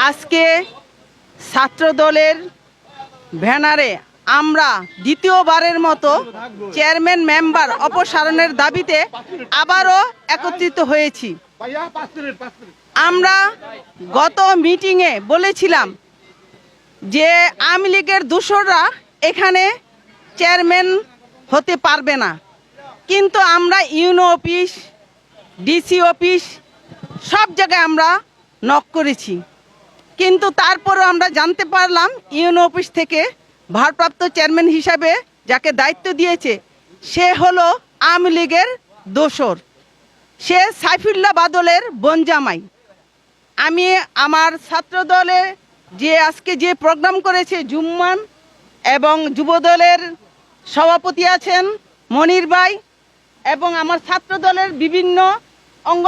আজকে ছাত্রদলের ব্যানারে আমরা দ্বিতীয়বারের মতো চেয়ারম্যান মেম্বার অপসারণের দাবিতে আবারও একত্রিত হয়েছি। আমরা গত মিটিংয়ে বলেছিলাম যে আওয়ামী লীগের দোসররা এখানে চেয়ারম্যান হতে পারবে না, কিন্তু আমরা ইউনো অফিস, ডিসি অফিস সব জায়গায় আমরা নক করেছি, কিন্তু তারপরও আমরা জানতে পারলাম ইউনো অফিস থেকে ভারপ্রাপ্ত চেয়ারম্যান হিসাবে যাকে দায়িত্ব দিয়েছে সে হলো আওয়ামী লীগের দোসর, সে সাইফুল্লাহ বাদলের বনজামাই। আমি আমার ছাত্রদলে যে আজকে যে প্রোগ্রাম করেছে জুম্মান এবং যুবদলের সভাপতি আছেন মনির ভাই এবং আমার ছাত্রদলের বিভিন্ন অঙ্গ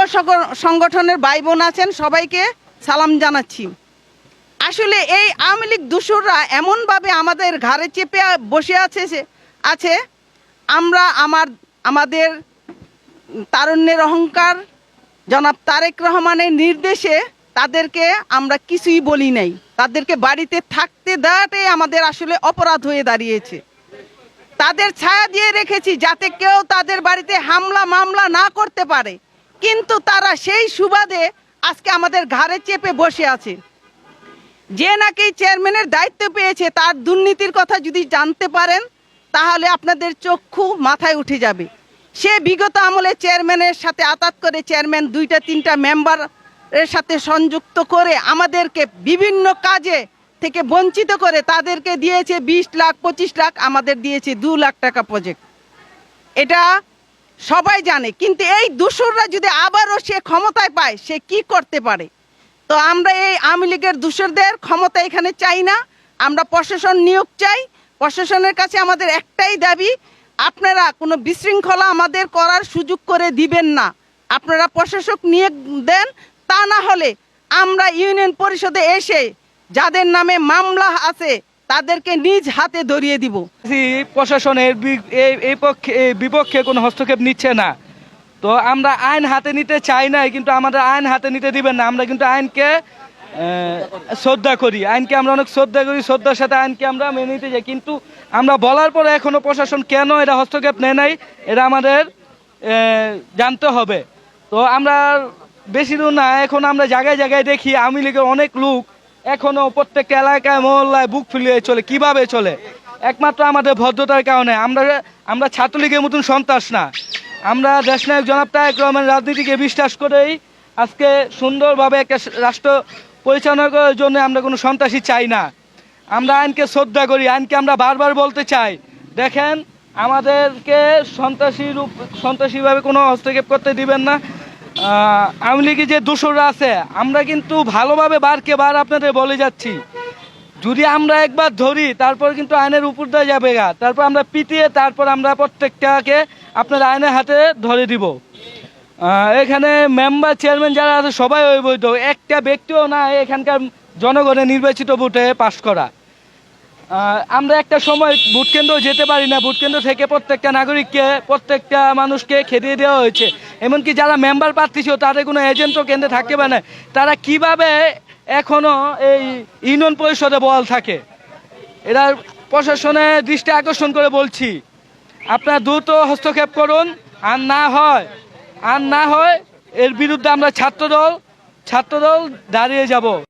সংগঠনের ভাই বোন আছেন, সবাইকে সালাম জানাচ্ছি। আসলে এই আওয়ামী লীগ দোসররা এমনভাবে আমাদের ঘাড়ে চেপে বসে আছে আমরা আমাদের তারুণ্যের অহংকার জনাব তারেক রহমানের নির্দেশে তাদেরকে আমরা কিছুই বলি নাই, তাদেরকে বাড়িতে থাকতে দেওয়াটাই আমাদের আসলে অপরাধ হয়ে দাঁড়িয়েছে। তাদের ছায়া দিয়ে রেখেছি যাতে কেউ তাদের বাড়িতে হামলা মামলা না করতে পারে, কিন্তু তারা সেই সুবাদে আজকে আমাদের ঘাড়ে চেপে বসে আছে। যে নাকি চেয়ারম্যানের দায়িত্ব পেয়েছে তার দুর্নীতির কথা যদি জানতে পারেন তাহলে আপনাদের চক্ষু মাথায় উঠে যাবে। সে বিগত আমলে চেয়ারম্যানের সাথে আতাত করে চেয়ারম্যান 2-3টা মেম্বারের সাথে সংযুক্ত করে আমাদেরকে বিভিন্ন কাজে থেকে বঞ্চিত করে তাদেরকে দিয়েছে 20 লাখ 25 লাখ, আমাদের দিয়েছে 2 লাখ টাকা প্রজেক্ট। এটা সবাই জানে, কিন্তু এই দোসররা যদি আবারও সে ক্ষমতায় পায় সে কি করতে পারে। তো আমরা এই আওয়ামী লীগের দোসরদের ক্ষমতা এখানে চাই না, আমরা প্রশাসন নিয়োগ চাই। প্রশাসনের কাছে আমাদের একটাই দাবি, আপনারা কোনো বিশৃঙ্খলা আমাদের করার সুযোগ করে দিবেন না, আপনারা প্রশাসক নিয়োগ দেন, তা না হলে আমরা ইউনিয়ন পরিষদে এসে যাদের নামে মামলা আছে তাদেরকে নিজ হাতে ধরিয়ে দিব। প্রশাসনের বিপক্ষে কোনো হস্তক্ষেপ নিচ্ছে না, তো আমরা আইন হাতে নিতে চাই না, কিন্তু আমাদের আইন হাতে নিতে দিবেন না। আমরা কিন্তু আইনকে শ্রদ্ধা করি, আইনকে আমরা অনেক শ্রদ্ধা করি, শ্রদ্ধার সাথে আইনকে আমরা মেনে নিতে চাই, কিন্তু আমরা বলার পরে এখনো প্রশাসন কেন এরা হস্তক্ষেপ নেয় নাই এটা আমাদের জানতে হবে। তো আমরা বেশি দূর না, এখন আমরা জায়গায় জায়গায় দেখি আওয়ামী লীগের অনেক লোক এখনো প্রত্যেকটা এলাকায় মহল্লায় বুক ফুলিয়ে চলে। কিভাবে চলে? একমাত্র আমাদের ভদ্রতার কারণে। আমরা ছাত্রলীগের মতন সন্ত্রাস না, আমরা দেশনায়ক জনাব তারেক রহমানের রাজনীতিকে বিশ্বাস করেই আজকে সুন্দরভাবে একটা রাষ্ট্র পরিচালনা করার জন্য আমরা কোনো সন্ত্রাসী চাই না, আমরা আইনকে শ্রদ্ধা করি। আইনকে আমরা বারবার বলতে চাই, দেখেন আমাদেরকে সন্ত্রাসীভাবে কোনো হস্তক্ষেপ করতে দিবেন না। আওয়ামী লীগের যে দোসররা আছে আমরা কিন্তু ভালোভাবে বারকে বার আপনাদের বলে যাচ্ছি, যদি আমরা একবার ধরি তারপর কিন্তু আইনের উপর দিয়ে যাবে গা, তারপর আমরা পিটিয়ে তারপর আমরা প্রত্যেকটাকে আপনার আইনের হাতে ধরে দিব। এখানে মেম্বার চেয়ারম্যান যারা আছে সবাই অবৈধ, একটা ব্যক্তিও না এখানকার জনগণের নির্বাচিত ভোটে পাশ করা। আমরা একটা সময় ভোট কেন্দ্র যেতে পারি না, ভোট কেন্দ্র থেকে প্রত্যেকটা নাগরিককে প্রত্যেকটা মানুষকে খেদিয়ে দেওয়া হয়েছে, এমনকি যারা মেম্বার প্রার্থী ছিল তাদের কোনো এজেন্টও কেন্দ্রে থাকতে পারে না। তারা কিভাবে এখনো এই ইউনিয়ন পরিষদে বহাল থাকে? এরা প্রশাসনের দৃষ্টি আকর্ষণ করে বলছি, আপনারা দ্রুত হস্তক্ষেপ করুন, আর না হয় এর বিরুদ্ধে আমরা ছাত্রদল দাঁড়িয়ে যাব।